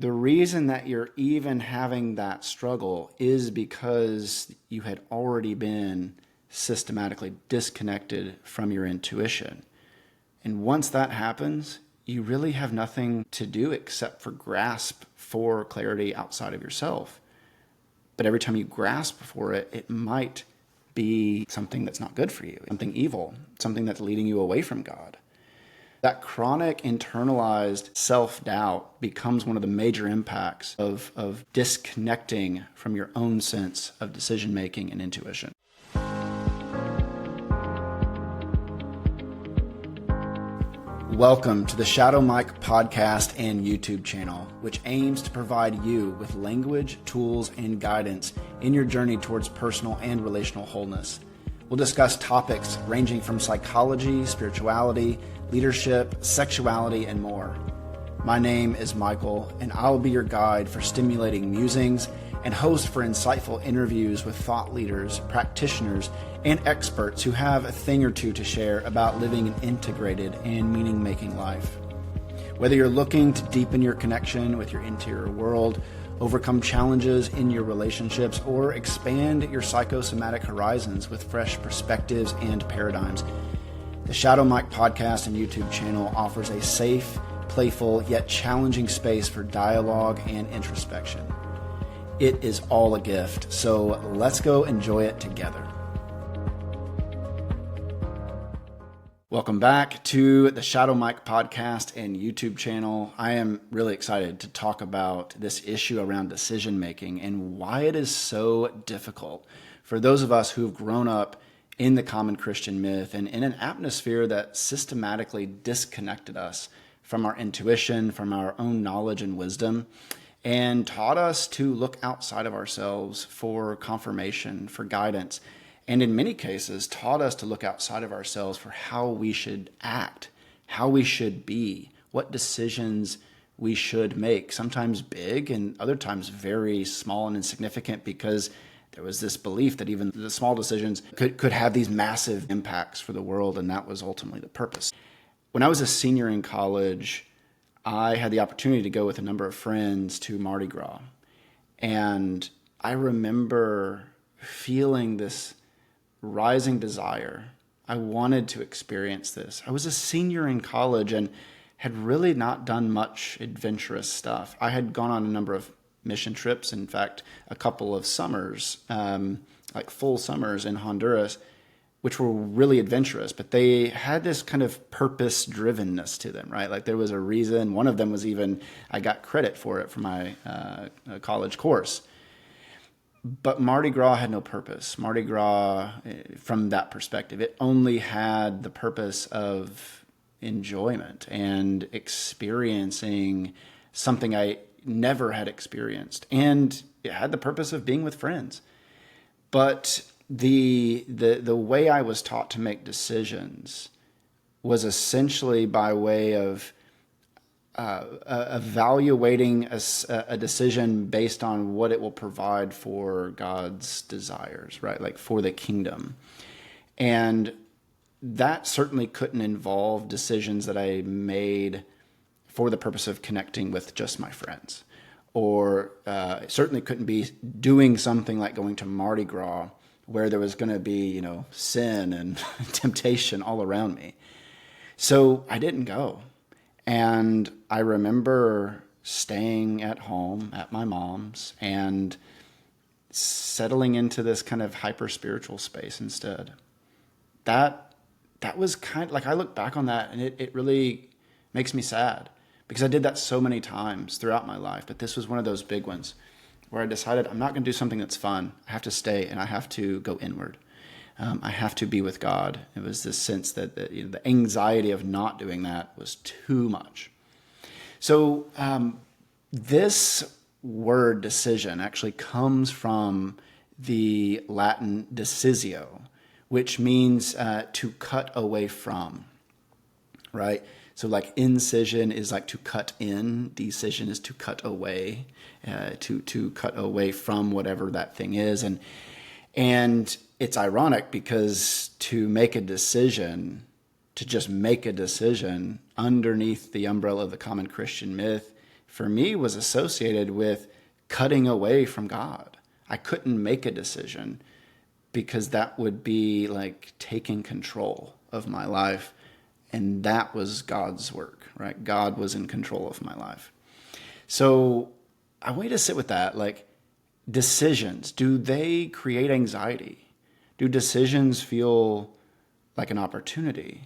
The reason that you're even having that struggle is because you had already been systematically disconnected from your intuition. And once that happens, you really have nothing to do except for grasp for clarity outside of yourself. But every time you grasp for it, it might be something that's not good for you, something evil, something that's leading you away from God. That chronic internalized self-doubt becomes one of the major impacts of disconnecting from your own sense of decision-making and intuition. Welcome to the Shadow Mike podcast and YouTube channel, which aims to provide you with language, tools, and guidance in your journey towards personal and relational wholeness. We'll discuss topics ranging from psychology, spirituality, leadership, sexuality, and more. My name is Michael, and I will be your guide for stimulating musings and host for insightful interviews with thought leaders, practitioners, and experts who have a thing or two to share about living an integrated and meaning-making life. Whether you're looking to deepen your connection with your interior world, overcome challenges in your relationships, or expand your psychosomatic horizons with fresh perspectives and paradigms, the Shadow Mike podcast and YouTube channel offers a safe, playful, yet challenging space for dialogue and introspection. It is all a gift, so let's go enjoy it together. Welcome back to the Shadow Mike podcast and YouTube channel. I am really excited to talk about this issue around decision making and why it is so difficult for those of us who've grown up in the common Christian myth and in an atmosphere that systematically disconnected us from our intuition, from our own knowledge and wisdom, and taught us to look outside of ourselves for confirmation, for guidance, and in many cases taught us to look outside of ourselves for how we should act, how we should be, what decisions we should make, sometimes big and other times very small and insignificant, because there was this belief that even the small decisions could have these massive impacts for the world, and that was ultimately the purpose. When I was a senior in college, I had the opportunity to go with a number of friends to Mardi Gras. And I remember feeling this rising desire. I wanted to experience this. I was a senior in college and had really not done much adventurous stuff. I had gone on a number of mission trips, in fact, a couple of summers, like full summers in Honduras, which were really adventurous, but they had this kind of purpose-drivenness to them, right? Like there was a reason. One of them was even, I got credit for it for my college course. But Mardi Gras had no purpose. Mardi Gras, from that perspective, it only had the purpose of enjoyment and experiencing something I never had experienced. And it had the purpose of being with friends. But the way I was taught to make decisions was essentially by way of evaluating a decision based on what it will provide for God's desires, right? Like for the kingdom. And that certainly couldn't involve decisions that I made for the purpose of connecting with just my friends. Or it certainly couldn't be doing something like going to Mardi Gras where there was going to be, sin and temptation all around me. So I didn't go. And I remember staying at home at my mom's and settling into this kind of hyper-spiritual space instead. That was kind of like, I look back on that and it really makes me sad because I did that so many times throughout my life. But this was one of those big ones where I decided I'm not going to do something that's fun. I have to stay and I have to go inward. I have to be with God. It was this sense that the anxiety of not doing that was too much. So this word decision actually comes from the Latin decisio, which means to cut away from, right? So like incision is like to cut in, decision is to cut away, to cut away from whatever that thing is. And it's ironic because to make a decision, to just make a decision underneath the umbrella of the common Christian myth for me was associated with cutting away from God. I couldn't make a decision because that would be like taking control of my life. And that was God's work, right? God was in control of my life. So I want you to sit with that. Like, decisions, do they create anxiety? Do decisions feel like an opportunity?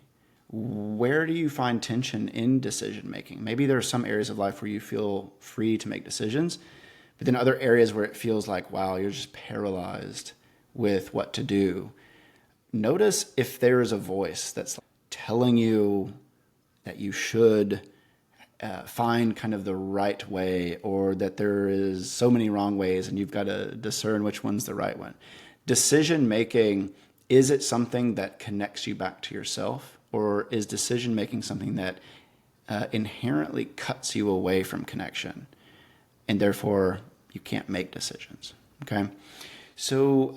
Where do you find tension in decision making? Maybe there are some areas of life where you feel free to make decisions, but then other areas where it feels like, wow, you're just paralyzed with what to do. Notice if there is a voice that's telling you that you should find kind of the right way, or that there is so many wrong ways and you've got to discern which one's the right one. Decision making, is it something that connects you back to yourself, or is decision making something that inherently cuts you away from connection, and therefore you can't make decisions? Okay, so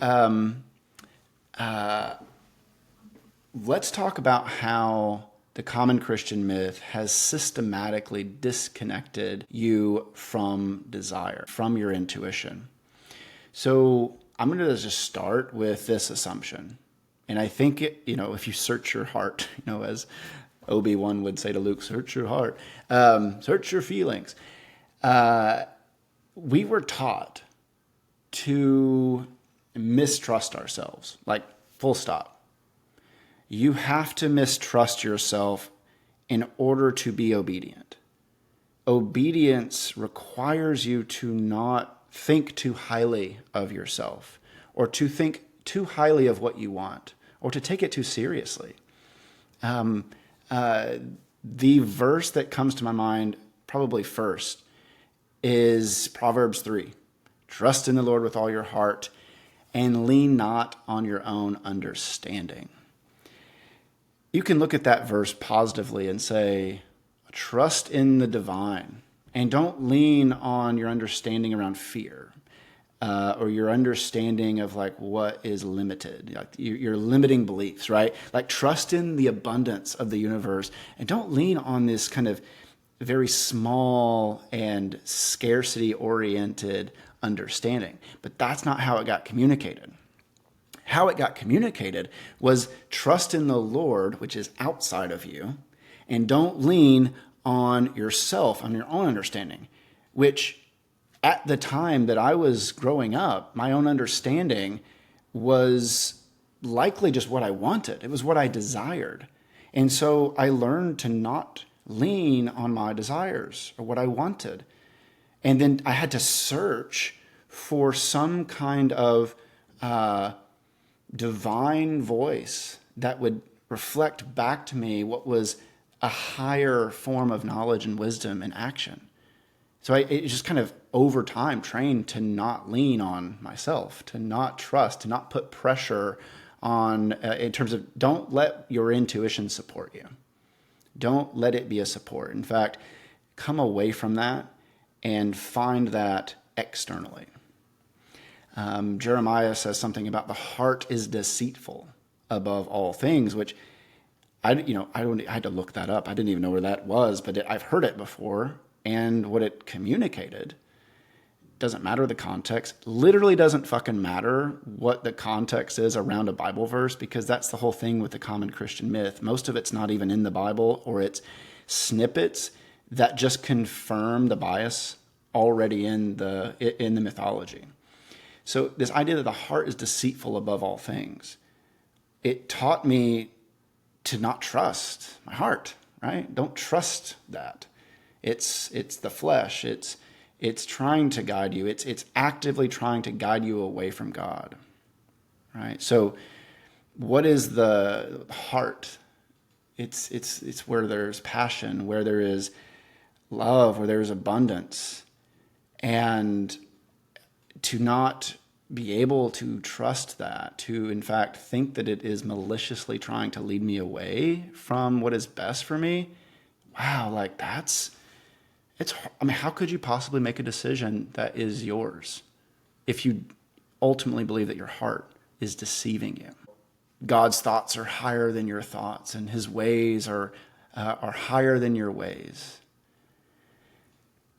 let's talk about how the common Christian myth has systematically disconnected you from desire, from your intuition. So I'm going to just start with this assumption. And I think, if you search your heart, as Obi-Wan would say to Luke, search your heart, search your feelings. We were taught to mistrust ourselves, like full stop. You have to mistrust yourself in order to be obedient. Obedience requires you to not think too highly of yourself, or to think too highly of what you want, or to take it too seriously. The verse that comes to my mind probably first is Proverbs 3. Trust in the Lord with all your heart and lean not on your own understanding. You can look at that verse positively and say, trust in the divine, and don't lean on your understanding around fear, or your understanding of like what is limited, like your limiting beliefs, right? Like, trust in the abundance of the universe, and don't lean on this kind of very small and scarcity oriented understanding. But that's not how it got communicated. How it got communicated was trust in the Lord, which is outside of you, and don't lean on yourself, on your own understanding, which at the time that I was growing up, my own understanding was likely just what I wanted. It was what I desired. And so I learned to not lean on my desires or what I wanted. And then I had to search for some kind of divine voice that would reflect back to me what was a higher form of knowledge and wisdom and action. So it just kind of over time trained to not lean on myself, to not trust, to not put pressure on, in terms of, don't let your intuition support you. Don't let it be a support. In fact, come away from that and find that externally. Jeremiah says something about the heart is deceitful above all things, which I had to look that up. I didn't even know where that was, but I've heard it before. And what it communicated, doesn't matter the context, literally doesn't fucking matter what the context is around a Bible verse, because that's the whole thing with the common Christian myth. Most of it's not even in the Bible, or it's snippets that just confirm the bias already in the mythology. So this idea that the heart is deceitful above all things, it taught me to not trust my heart, right? Don't trust that. It's the flesh. It's trying to guide you. It's actively trying to guide you away from God, right? So what is the heart? It's where there's passion, where there is love, where there is abundance. And to not be able to trust that, to in fact think that it is maliciously trying to lead me away from what is best for me, wow, like how could you possibly make a decision that is yours if you ultimately believe that your heart is deceiving you? God's thoughts are higher than your thoughts, and his ways are higher than your ways.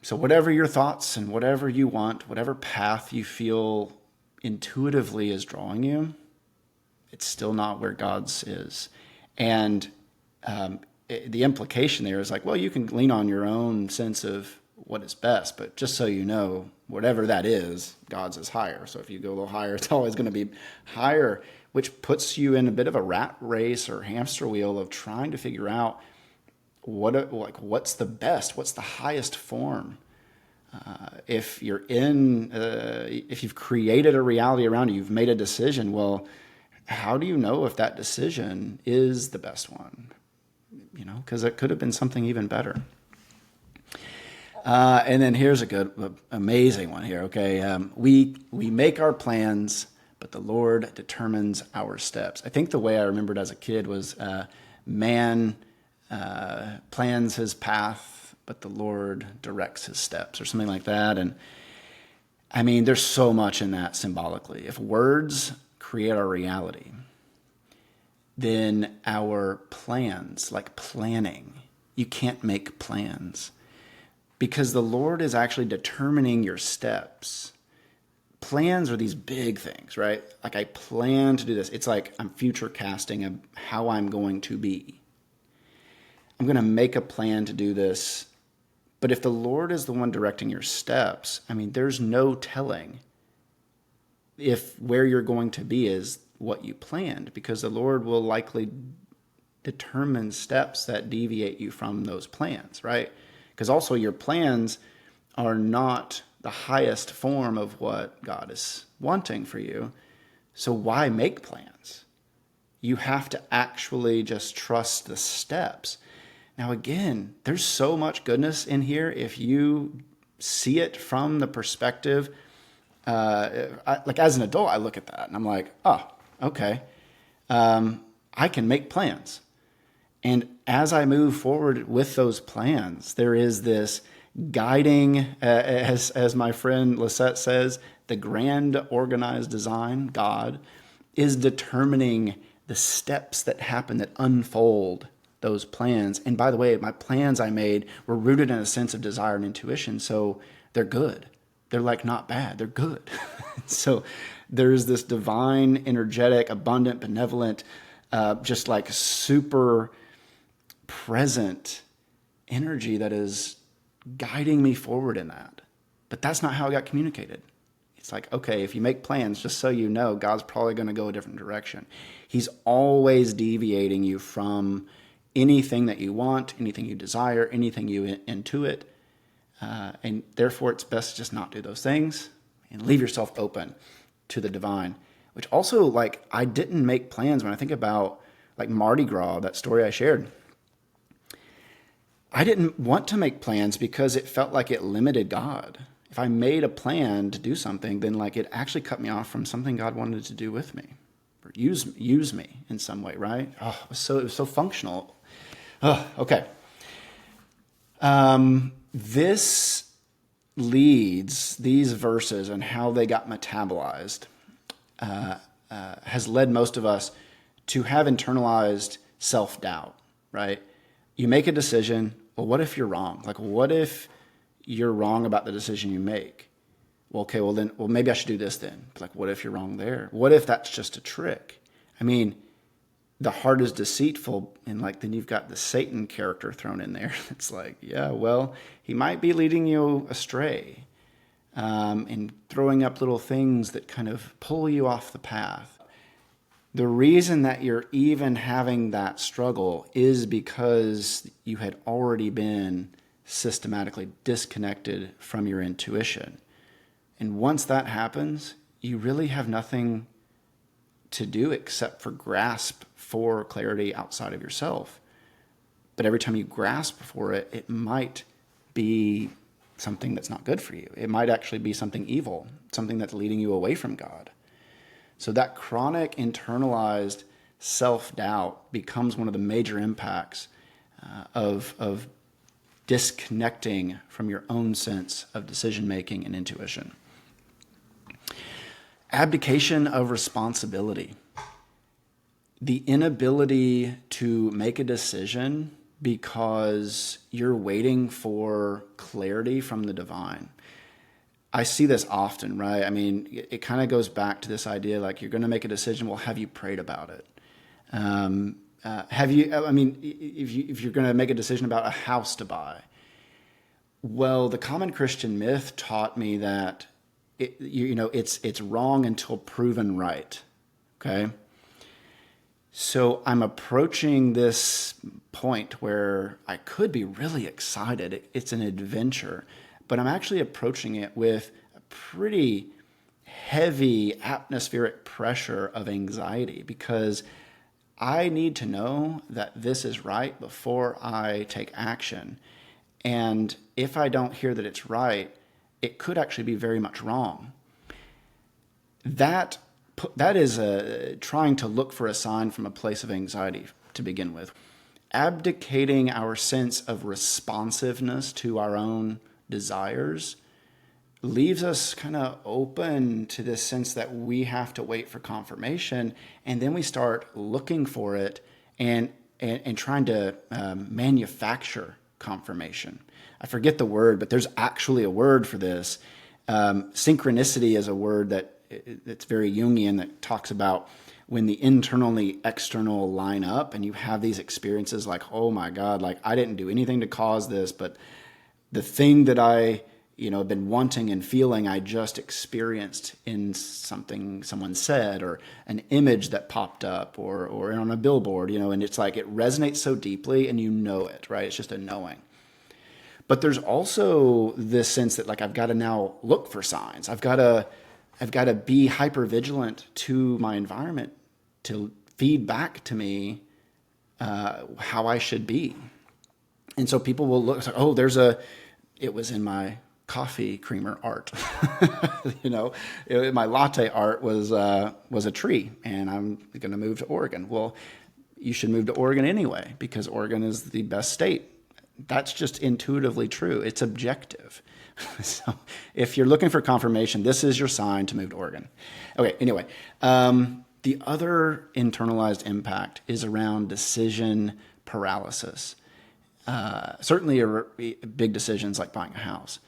So whatever your thoughts and whatever you want, whatever path you feel intuitively is drawing you, it's still not where God's is. And the implication there is like, well, you can lean on your own sense of what is best, but just so you know, whatever that is, God's is higher. So if you go a little higher, it's always going to be higher, which puts you in a bit of a rat race or hamster wheel of trying to figure out what's the best, what's the highest form. If you've created a reality around you, you've made a decision, well, how do you know if that decision is the best one? Because it could have been something even better. And then here's amazing one here. Okay. We make our plans, but the Lord determines our steps. I think the way I remembered as a kid was, man plans his path, but the Lord directs his steps, or something like that. And I mean, there's so much in that symbolically. If words create our reality, then our plans, like planning, you can't make plans because the Lord is actually determining your steps. Plans are these big things, right? Like I plan to do this. It's like I'm future casting how I'm going to be. I'm going to make a plan to do this. But if the Lord is the one directing your steps, I mean, there's no telling if where you're going to be is what you planned, because the Lord will likely determine steps that deviate you from those plans, right? Because also your plans are not the highest form of what God is wanting for you. So why make plans? You have to actually just trust the steps. Now, again, there's so much goodness in here if you see it from the perspective. Like as an adult, I look at that and I'm like, oh, okay. I can make plans. And as I move forward with those plans, there is this guiding, as my friend Lisette says, the grand organized design, God, is determining the steps that happen that unfold those plans. And by the way, my plans I made were rooted in a sense of desire and intuition. So they're good. They're like not bad. They're good. So there's this divine, energetic, abundant, benevolent, just like super present energy that is guiding me forward in that. But that's not how it got communicated. It's like, okay, if you make plans, just so you know, God's probably going to go a different direction. He's always deviating you from anything that you want, anything you desire, anything you intuit. And therefore, it's best to just not do those things and leave yourself open to the divine. Which also, like, I didn't make plans when I think about, like, Mardi Gras, that story I shared. I didn't want to make plans because it felt like it limited God. If I made a plan to do something, then like it actually cut me off from something God wanted to do with me, or use me in some way, right? Oh, it was so functional. Oh, okay. This leads, these verses and how they got metabolized has led most of us to have internalized self-doubt, right? You make a decision. Well, what if you're wrong? Like, what if you're wrong about the decision you make? Well, okay, well, maybe I should do this then. Like, what if you're wrong there? What if that's just a trick? I mean, the heart is deceitful, and like then you've got the Satan character thrown in there. It's like, yeah, well, he might be leading you astray, and throwing up little things that kind of pull you off the path. The reason that you're even having that struggle is because you had already been systematically disconnected from your intuition. And once that happens, you really have nothing to do except for grasp for clarity outside of yourself. But every time you grasp for it, it might be something that's not good for you. It might actually be something evil, something that's leading you away from God. So that chronic internalized self-doubt becomes one of the major impacts of disconnecting from your own sense of decision-making and intuition. Abdication of responsibility. The inability to make a decision because you're waiting for clarity from the divine. I see this often, right? I mean, it kind of goes back to this idea, like you're going to make a decision. Well, have you prayed about it? Have you, I mean, if you're going to make a decision about a house to buy, well, the common Christian myth taught me that it's wrong until proven right. Okay. So I'm approaching this point where I could be really excited. It's an adventure, but I'm actually approaching it with a pretty heavy atmospheric pressure of anxiety, because I need to know that this is right before I take action. And if I don't hear that it's right, it could actually be very much wrong. That is trying to look for a sign from a place of anxiety to begin with. Abdicating our sense of responsiveness to our own desires leaves us kind of open to this sense that we have to wait for confirmation, and then we start looking for it and trying to manufacture confirmation. I forget the word, but there's actually a word for this. Synchronicity is a word it's very Jungian, that talks about when the internal and the external line up, and you have these experiences like, oh my God, like I didn't do anything to cause this, but the thing that I have been wanting and feeling, I just experienced in something someone said, or an image that popped up, or on a billboard, and it's like it resonates so deeply and you know it, right? It's just a knowing. But there's also this sense that like I've got to now look for signs. I've got to be hyper vigilant to my environment to feed back to me how I should be. And so people will look, like, oh, it was in my coffee creamer art. My latte art was a tree, and I'm going to move to Oregon. Well, you should move to Oregon anyway, because Oregon is the best state. That's just intuitively true. It's objective. So if you're looking for confirmation, this is your sign to move to Oregon. Okay, anyway, the other internalized impact is around decision paralysis. Certainly big decisions like buying a house.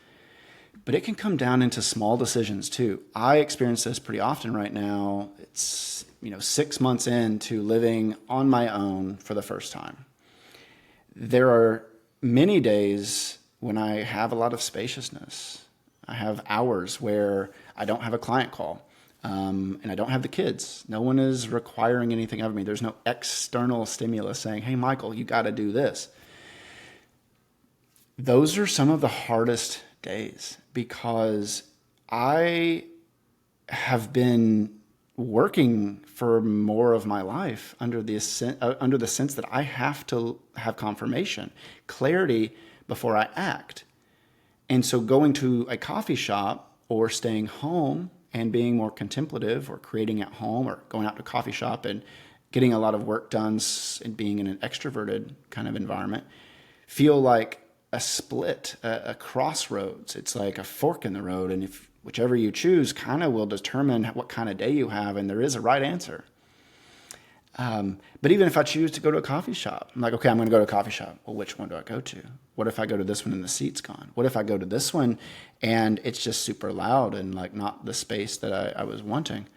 But it can come down into small decisions too. I experience this pretty often right now. It's 6 months into living on my own for the first time. There are many days when I have a lot of spaciousness. I have hours where I don't have a client call, and I don't have the kids. No one is requiring anything of me. There's no external stimulus saying, hey, Michael, you got to do this. Those are some of the hardest days, because I have been working for more of my life under the sense that I have to have confirmation, clarity before I act. And so going to a coffee shop or staying home and being more contemplative, or creating at home, or going out to a coffee shop and getting a lot of work done and being in an extroverted kind of environment, feel like a split, a crossroads. It's like a fork in the road. And if whichever you choose kind of will determine what kind of day you have, and there is a right answer. But even if I choose to go to a coffee shop, I'm like, okay, I'm going to go to a coffee shop. Well, which one do I go to? What if I go to this one and the seat's gone? What if I go to this one and it's just super loud and like not the space that I was wanting?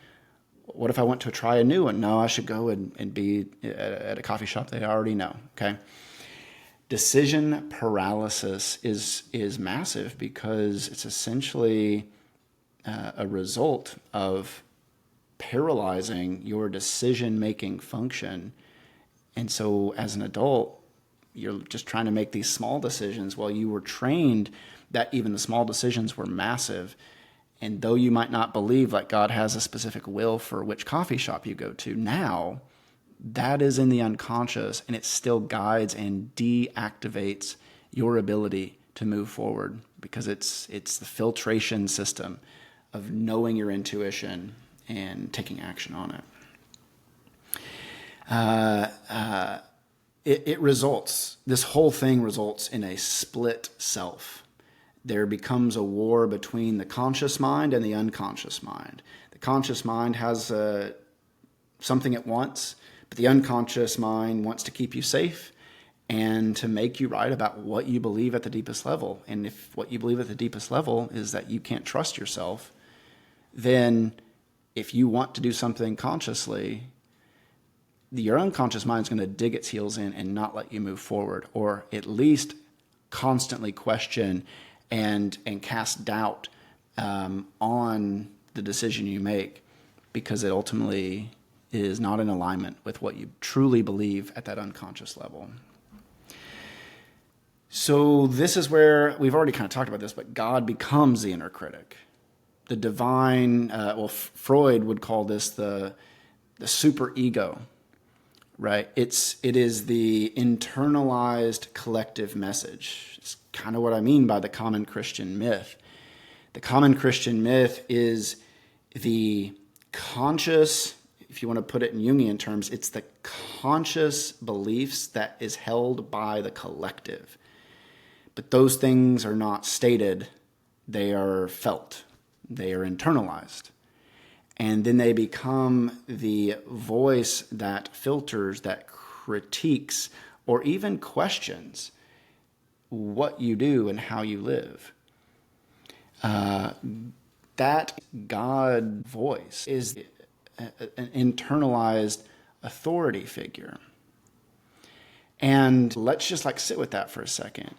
What if I want to try a new one? No, I should go and be at a coffee shop that I already know. Okay. Decision paralysis is massive, because it's essentially a result of paralyzing your decision-making function. And so as an adult, you're just trying to make these small decisions. Well, you were trained that even the small decisions were massive. And though you might not believe like God has a specific will for which coffee shop you go to, now that is in the unconscious, and it still guides and deactivates your ability to move forward, because it's the filtration system of knowing your intuition and taking action on it. This whole thing results in a split self. There becomes a war between the conscious mind and the unconscious mind. The conscious mind has something it wants, but the unconscious mind wants to keep you safe, and to make you right about what you believe at the deepest level. And if what you believe at the deepest level is that you can't trust yourself, then if you want to do something consciously, your unconscious mind is going to dig its heels in and not let you move forward, or at least constantly question and cast doubt on the decision you make, because it ultimately is not in alignment with what you truly believe at that unconscious level. So this is where we've already kind of talked about this, but God becomes the inner critic. The divine, Freud would call this the superego, right? It is the internalized collective message. It's kind of what I mean by the common Christian myth. The common Christian myth is the conscious, if you want to put it in Jungian terms, it's the conscious beliefs that is held by the collective. But those things are not stated, they are felt, they are internalized. And then they become the voice that filters, that critiques, or even questions what you do and how you live. That God voice is an internalized authority figure. And let's just sit with that for a second.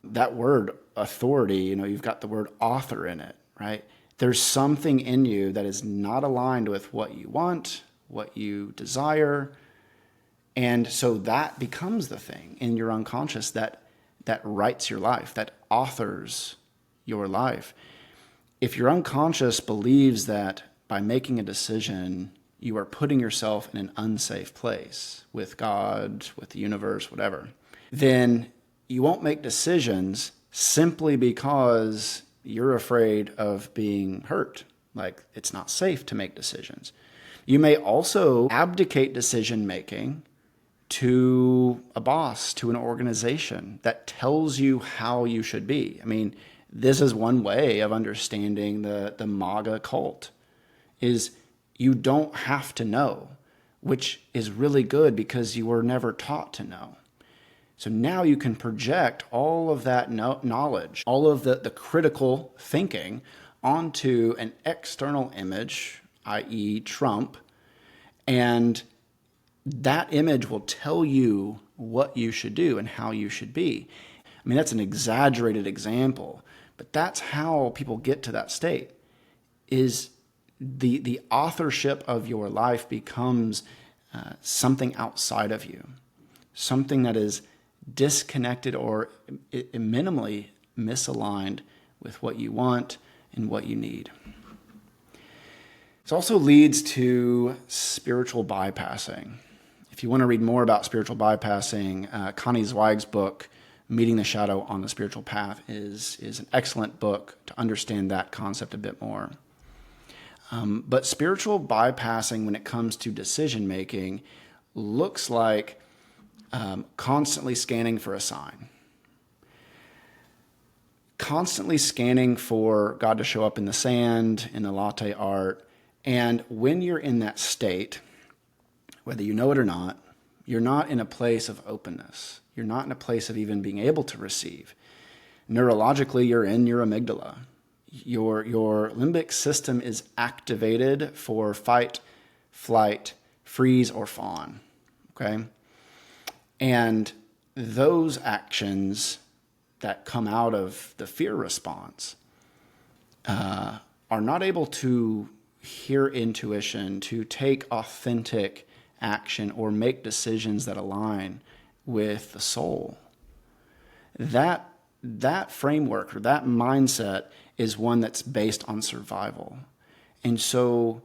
That word authority, you've got the word author in it, right? There's something in you that is not aligned with what you want, what you desire. And so that becomes the thing in your unconscious that writes your life, that authors your life. If your unconscious believes that by making a decision, you are putting yourself in an unsafe place with God, with the universe, whatever, then you won't make decisions simply because you're afraid of being hurt. It's not safe to make decisions. You may also abdicate decision making to a boss, to an organization that tells you how you should be. This is one way of understanding the MAGA cult, is you don't have to know, which is really good because you were never taught to know. So now you can project all of that knowledge, all of the critical thinking onto an external image, i.e. Trump, and that image will tell you what you should do and how you should be. That's an exaggerated example, but that's how people get to that state, is the authorship of your life becomes something outside of you, something that is disconnected or minimally misaligned with what you want and what you need. This also leads to spiritual bypassing. If you want to read more about spiritual bypassing, Connie Zweig's book, Meeting the Shadow on the Spiritual Path, is an excellent book to understand that concept a bit more. But spiritual bypassing when it comes to decision making looks like constantly scanning for a sign. Constantly scanning for God to show up in the sand, in the latte art. And when you're in that state, whether you know it or not, you're not in a place of openness. You're not in a place of even being able to receive. Neurologically, you're in your amygdala. Your limbic system is activated for fight, flight, freeze, or fawn. Okay? And those actions that come out of the fear response are not able to hear intuition, to take authentic action or make decisions that align with the soul. That framework or that mindset is one that's based on survival. And so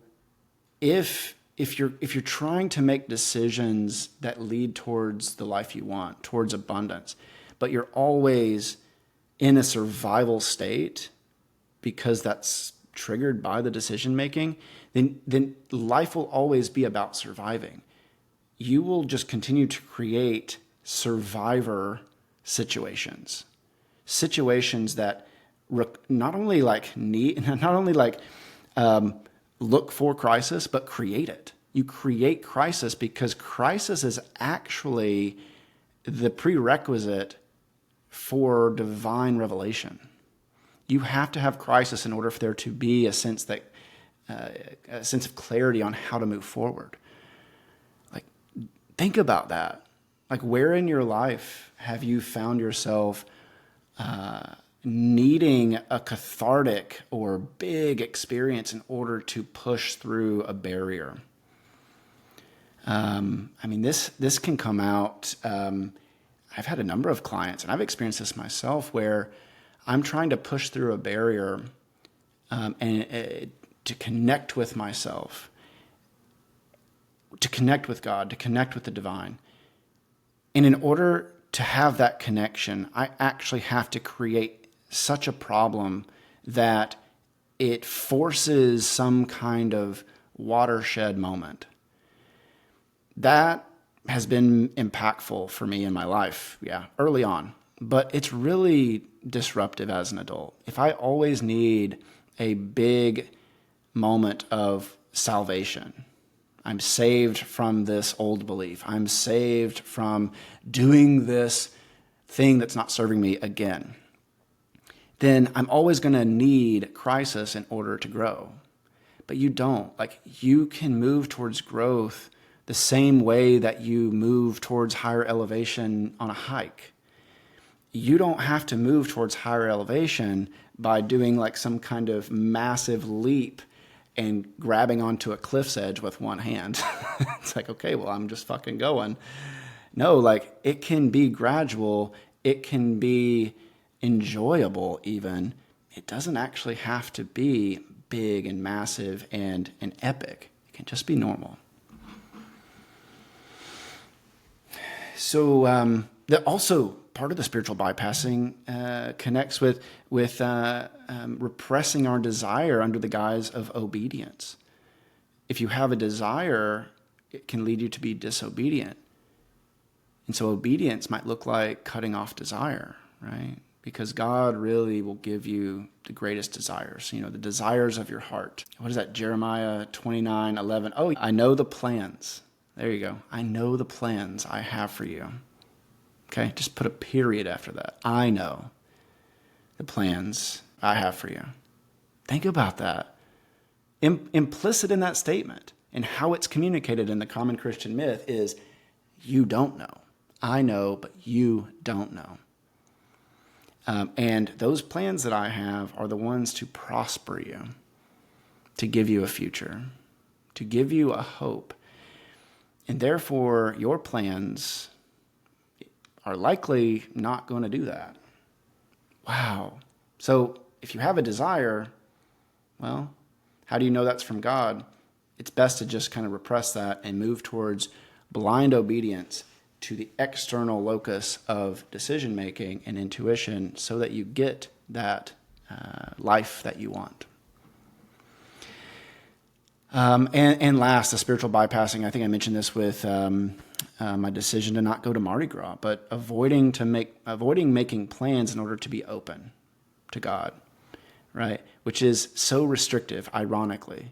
if you're trying to make decisions that lead towards the life you want, towards abundance, but you're always in a survival state because that's triggered by the decision making, then life will always be about surviving. You will just continue to create survivor situations that not only look for crisis, but create it. You create crisis because crisis is actually the prerequisite for divine revelation. You have to have crisis in order for there to be a sense of clarity on how to move forward. Like, think about that. Like, where in your life have you found yourself needing a cathartic or big experience in order to push through a barrier? This can come out. I've had a number of clients, and I've experienced this myself, where I'm trying to push through a barrier to connect with myself, to connect with God, to connect with the divine. And in order to have that connection, I actually have to create such a problem that it forces some kind of watershed moment. That has been impactful for me in my life, early on. But it's really disruptive as an adult. If I always need a big moment of salvation, I'm saved from this old belief, I'm saved from doing this thing that's not serving me again, then I'm always going to need crisis in order to grow. But you don't. Like, you can move towards growth the same way that you move towards higher elevation on a hike. You don't have to move towards higher elevation by doing like some kind of massive leap and grabbing onto a cliff's edge with one hand. It's like, okay, well, I'm just fucking going. No, like, it can be gradual. It can be enjoyable even. It doesn't actually have to be big and massive and epic. It can just be normal. So also part of the spiritual bypassing connects with repressing our desire under the guise of obedience. If you have a desire, it can lead you to be disobedient. And so obedience might look like cutting off desire, right? Because God really will give you the greatest desires, the desires of your heart. What is that? Jeremiah 29:11. Oh, I know the plans. There you go. I know the plans I have for you. Okay, just put a period after that. I know the plans I have for you. Think about that. Implicit in that statement and how it's communicated in the common Christian myth is you don't know. I know, but you don't know. And those plans that I have are the ones to prosper you, to give you a future, to give you a hope. And therefore, your plans are likely not going to do that. Wow. So if you have a desire, well, how do you know that's from God? It's best to just kind of repress that and move towards blind obedience to the external locus of decision-making and intuition so that you get that life that you want. And last, the spiritual bypassing. I think I mentioned this with my decision to not go to Mardi Gras, but avoiding making plans in order to be open to God, right? Which is so restrictive, ironically.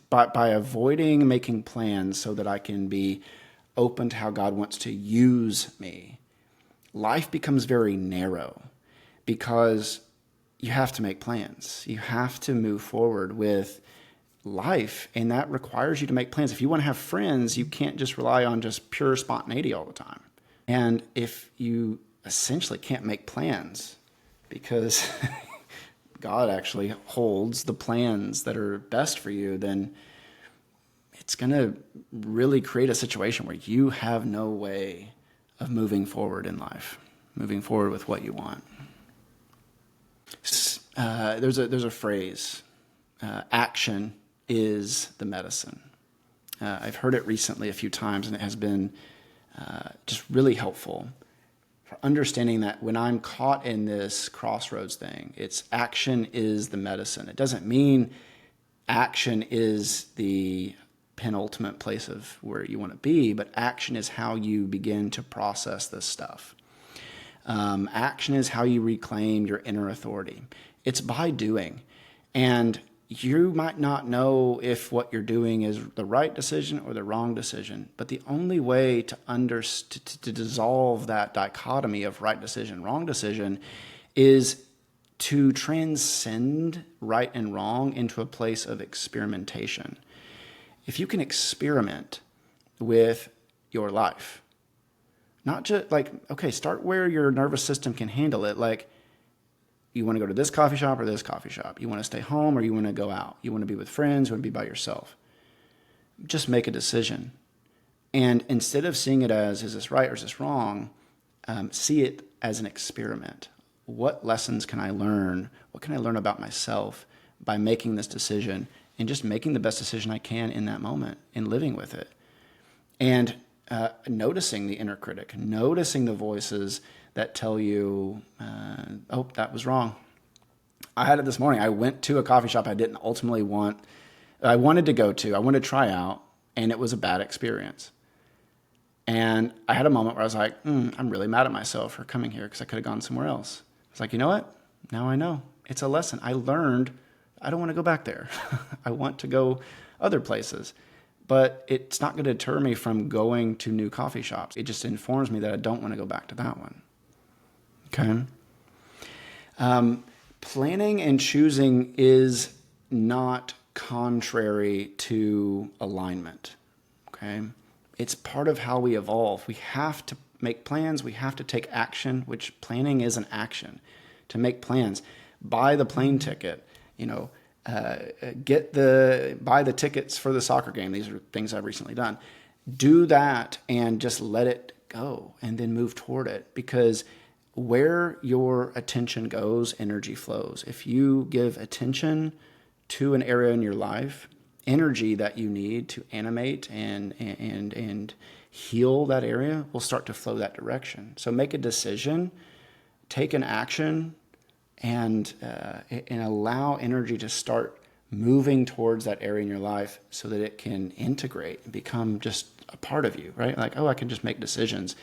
By avoiding making plans so that I can be open to how God wants to use me, life becomes very narrow because you have to make plans. You have to move forward with life, and that requires you to make plans. If you want to have friends, you can't just rely on just pure spontaneity all the time. And if you essentially can't make plans because God actually holds the plans that are best for you, then it's going to really create a situation where you have no way of moving forward in life, moving forward with what you want. There's a phrase, action is the medicine. I've heard it recently a few times, and it has been just really helpful for understanding that when I'm caught in this crossroads thing, it's action is the medicine. It doesn't mean action is the penultimate place of where you want to be, but action is how you begin to process this stuff. Action is how you reclaim your inner authority. It's by doing. And you might not know if what you're doing is the right decision or the wrong decision, but the only way to dissolve that dichotomy of right decision, wrong decision, is to transcend right and wrong into a place of experimentation. If you can experiment with your life, not just like, okay, start where your nervous system can handle it. Like, you want to go to this coffee shop or this coffee shop? You want to stay home or you want to go out? You want to be with friends? You want to be by yourself? Just make a decision. And instead of seeing it as, is this right or is this wrong? See it as an experiment. What lessons can I learn? What can I learn about myself by making this decision and just making the best decision I can in that moment and living with it? And noticing the inner critic, noticing the voices that tell you, oh, that was wrong. I had it this morning. I went to a coffee shop I didn't ultimately I wanted to go to, I wanted to try out, and it was a bad experience. And I had a moment where I was like, I'm really mad at myself for coming here because I could have gone somewhere else. I was like, you know what? Now I know. It's a lesson. I learned I don't want to go back there. I want to go other places. But it's not going to deter me from going to new coffee shops. It just informs me that I don't want to go back to that one. Okay? Planning and choosing is not contrary to alignment. Okay? It's part of how we evolve. We have to make plans. We have to take action, which planning is an action. To make plans. Buy the plane ticket. Buy the tickets for the soccer game. These are things I've recently done. Do that and just let it go and then move toward it, because where your attention goes, energy flows. If you give attention to an area in your life, energy that you need to animate and heal that area will start to flow that direction. So make a decision, take an action, and allow energy to start moving towards that area in your life so that it can integrate and become just a part of you, right? Like, oh, I can just make decisions.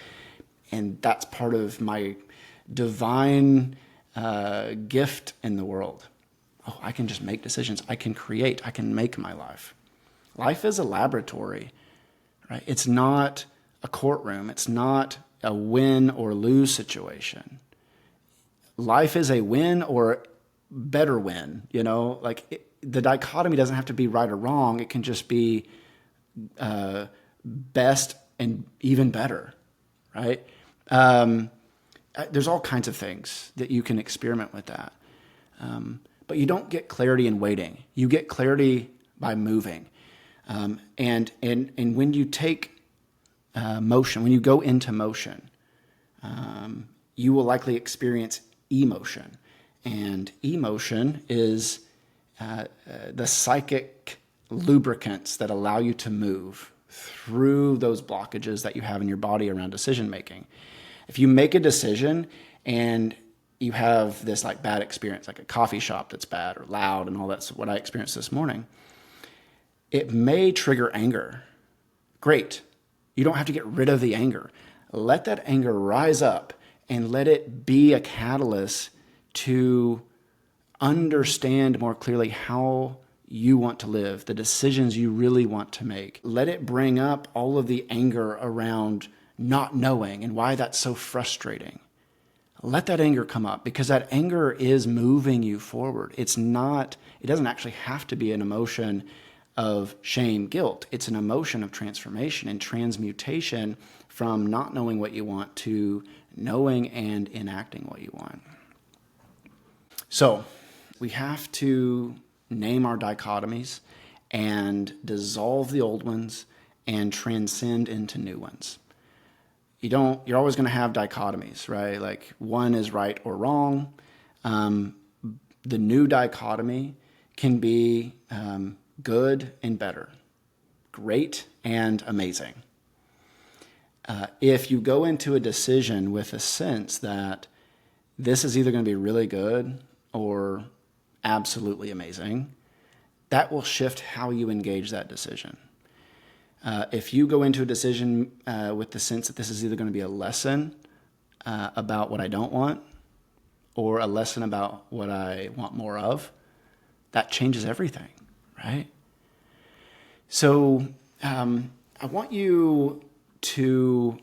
And that's part of my divine gift in the world. Oh, I can just make decisions. I can create. I can make my life. Life is a laboratory, right? It's not a courtroom. It's not a win or lose situation. Life is a win or better win, the dichotomy doesn't have to be right or wrong. It can just be best and even better, right? There's all kinds of things that you can experiment with that. But you don't get clarity in waiting. You get clarity by moving. And when you take motion, when you go into motion, you will likely experience emotion. And emotion is the psychic lubricants that allow you to move through those blockages that you have in your body around decision making. If you make a decision and you have this like bad experience, like a coffee shop that's bad or loud and all that's what I experienced this morning, it may trigger anger. Great. You don't have to get rid of the anger. Let that anger rise up and let it be a catalyst to understand more clearly how you want to live, the decisions you really want to make. Let it bring up all of the anger around not knowing and why that's so frustrating. Let that anger come up, because that anger is moving you forward. It doesn't actually have to be an emotion of shame, guilt. It's an emotion of transformation and transmutation from not knowing what you want to knowing and enacting what you want. So we have to name our dichotomies and dissolve the old ones and transcend into new ones. You're always going to have dichotomies, right? Like one is right or wrong. The new dichotomy can be good and better, great and amazing. If you go into a decision with a sense that this is either going to be really good or absolutely amazing, that will shift how you engage that decision. If you go into a decision with the sense that this is either going to be a lesson about what I don't want or a lesson about what I want more of, that changes everything, right? So I want you to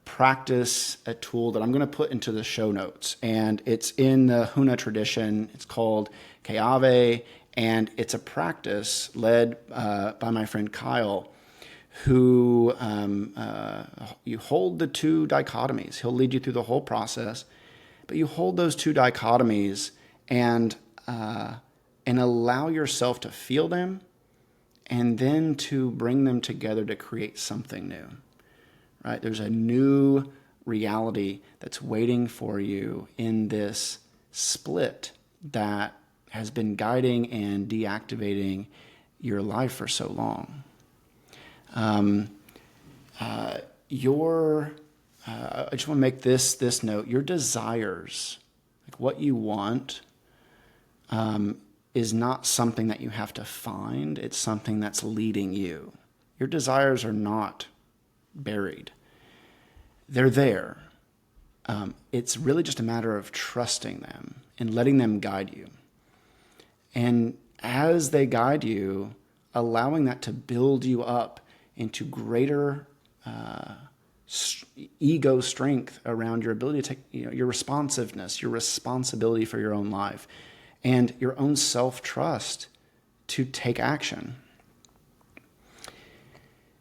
practice a tool that I'm going to put into the show notes. And it's in the Huna tradition. It's called Keawe. And it's a practice led by my friend Kyle, who you hold the two dichotomies. He'll lead you through the whole process. But you hold those two dichotomies and allow yourself to feel them, and then to bring them together to create something new, right? There's a new reality that's waiting for you in this split that has been guiding and deactivating your life for so long. I just want to make this note. Your desires, like what you want, is not something that you have to find. It's something that's leading you. Your desires are not buried. They're there. It's really just a matter of trusting them and letting them guide you. And as they guide you, allowing that to build you up into greater ego strength around your ability to take, your responsiveness, your responsibility for your own life, and your own self-trust to take action.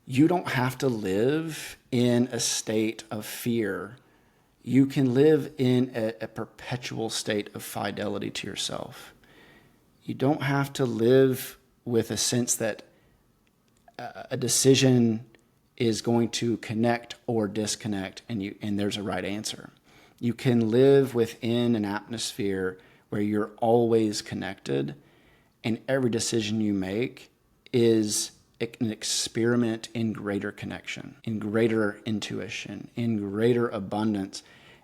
You don't have to live in a state of fear. You can live in a perpetual state of fidelity to yourself. You don't have to live with a sense that a decision is going to connect or disconnect, and there's a right answer. You can live within an atmosphere where you're always connected, and every decision you make is an experiment in greater connection, in greater intuition, in greater abundance,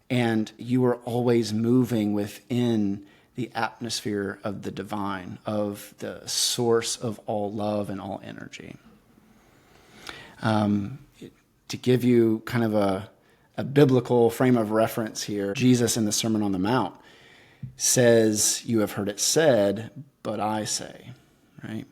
and you are always moving within the atmosphere of the divine, of the source of all love and all energy. To give you kind of a biblical frame of reference here, Jesus in the Sermon on the Mount says, "You have heard it said, but I say," right?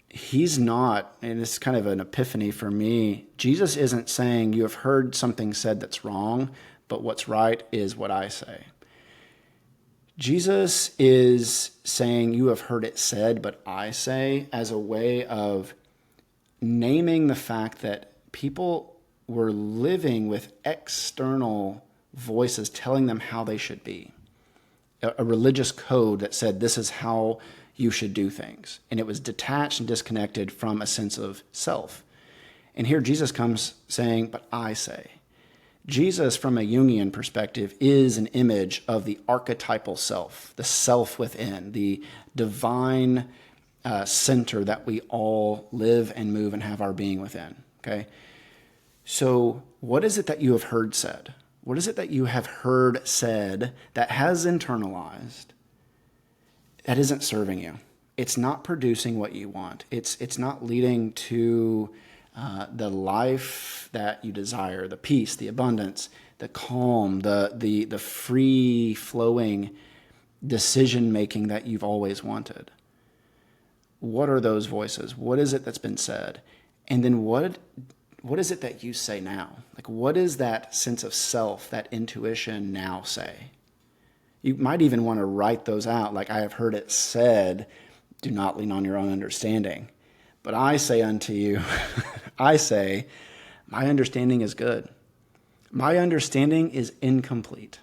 He's not, and it's kind of an epiphany for me, Jesus isn't saying you have heard something said that's wrong, but what's right is what I say. Jesus is saying you have heard it said, but I say, as a way of naming the fact that people were living with external voices telling them how they should be. A religious code that said this is how you should do things. And it was detached and disconnected from a sense of self. And here Jesus comes saying, but I say. Jesus, from a Jungian perspective, is an image of the archetypal self, the self within, the divine center that we all live and move and have our being within, okay? So what is it that you have heard said? What is it that you have heard said that has internalized that isn't serving you? It's not producing what you want. It's not leading to the life that you desire, the peace, the abundance, the calm, the free-flowing decision-making that you've always wanted. What are those voices? What is it that's been said? And then what is it that you say now? Like, what is that sense of self, that intuition now say? You might even want to write those out. Like, I have heard it said, do not lean on your own understanding. But I say unto you, I say, my understanding is good. My understanding is incomplete.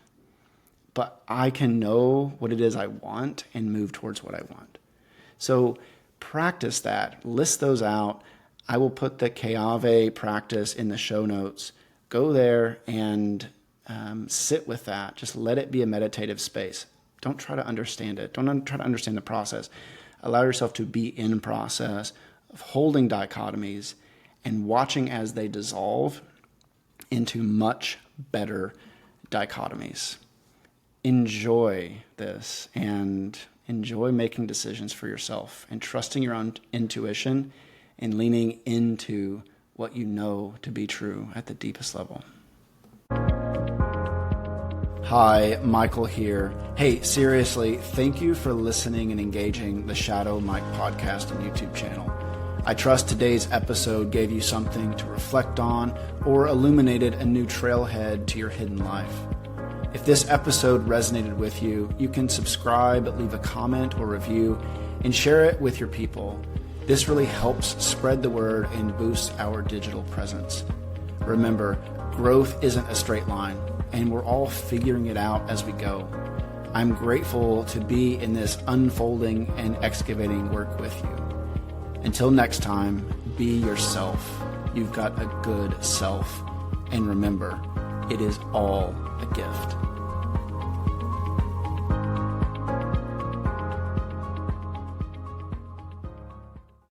But I can know what it is I want and move towards what I want. So practice that. List those out. I will put the Keawe practice in the show notes. Go there and sit with that. Just let it be a meditative space. Don't try to understand it. Don't try to understand the process. Allow yourself to be in process of holding dichotomies and watching as they dissolve into much better dichotomies. Enjoy this and enjoy making decisions for yourself and trusting your own intuition and leaning into what you know to be true at the deepest level. Hi, Michael here. Hey, seriously, thank you for listening and engaging the Shadow Mike podcast and YouTube channel. I trust today's episode gave you something to reflect on or illuminated a new trailhead to your hidden life. If this episode resonated with you, you can subscribe, leave a comment or review, and share it with your people. This really helps spread the word and boosts our digital presence. Remember, growth isn't a straight line, and we're all figuring it out as we go. I'm grateful to be in this unfolding and excavating work with you. Until next time, be yourself. You've got a good self. And remember, it is all a gift.